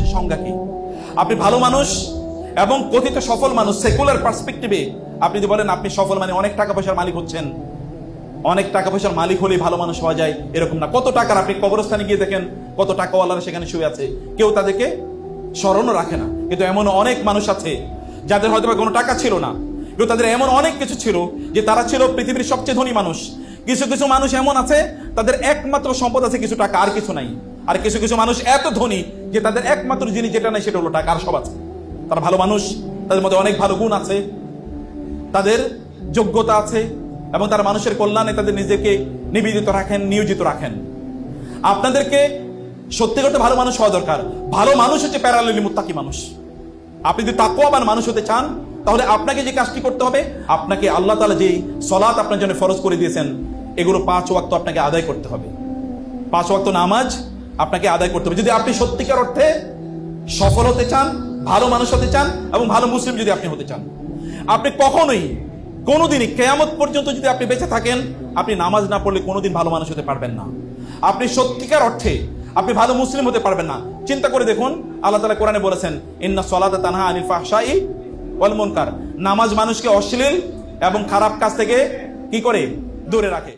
মানুষের সংজ্ঞা কি? আপনি ভালো মানুষ এবং কথিত সফল মানুষ, সেকুলার পার্সপেক্টিভে আপনি যদি বলেন আপনি সফল মানে অনেক টাকা পয়সার মালিক হচ্ছেন, অনেক টাকা পয়সার মালিক হলেই ভালো মানুষ হওয়া যায়, এরকম না। কত টাকার, আপনি কবরস্থানে গিয়ে দেখেন কত টাকাওয়ালারা সেখানে শুয়ে আছে, কেউ তাদেরকে স্মরণও রাখে না। কিন্তু এমন অনেক মানুষ আছে যাদের হয়তো কোনো টাকা ছিল না, কিন্তু তাদের এমন অনেক কিছু ছিল যে তারা ছিল পৃথিবীর সবচেয়ে ধনী মানুষ। কিছু কিছু মানুষ এমন আছে তাদের একমাত্র সম্পদ আছে কিছু টাকা, আর কিছু নাই। আর কিছু কিছু মানুষ এত ধনী যে তাদের একমাত্র জিনিস যেটা নাই সেটা হলো টাকা, আর সব আছে। তারা ভালো মানুষ, তাদের মধ্যে অনেক ভালো গুণ আছে, তাদের যোগ্যতা আছে, এবং তারা মানুষের কল্যাণে তাদের নিজেকে নিবেদিত রাখেন, নিয়োজিত রাখেন। আপনাদেরকে সত্যি করতে ভালো মানুষ হওয়া দরকার। ভালো মানুষ হচ্ছে প্যারালেলি মুত্তাকি মানুষ। আপনি যদি তাকওয়াবান মানুষ হতে চান, তাহলে আপনাকে যে কাজটি করতে হবে, আপনাকে আল্লাহ তাআলা যেই সালাত আপনার জন্য ফরজ করে দিয়েছেন, এগুলো 5 ওয়াক্ত আপনাকে আদায় করতে হবে। 5 ওয়াক্ত নামাজ আপনাকে আদায় করতে হবে যদি আপনি সত্যিকার অর্থে সফল হতে চান, ভালো মানুষ হতে চান, এবং ভালো মুসলিম যদি আপনি হতে চান। আপনি কখনোই কোনোদিনই কিয়ামত পর্যন্ত যদি আপনি বেঁচে থাকেন, আপনি নামাজ না পড়লে কোনোদিন ভালো মানুষ হতে পারবেন না। আপনি সত্যিকার অর্থে আপনি ভালো মুসলিম হতে পারবেন না। চিন্তা করে দেখুন, আল্লাহ তাআলা কোরআনে বলেছেন, ইন্না সলাতা তানহা আনিল ফাহশাই ওয়াল মুনকার। নামাজ মানুষকে অশ্লীল এবং খারাপ কাজ থেকে কি করে? দূরে রাখে।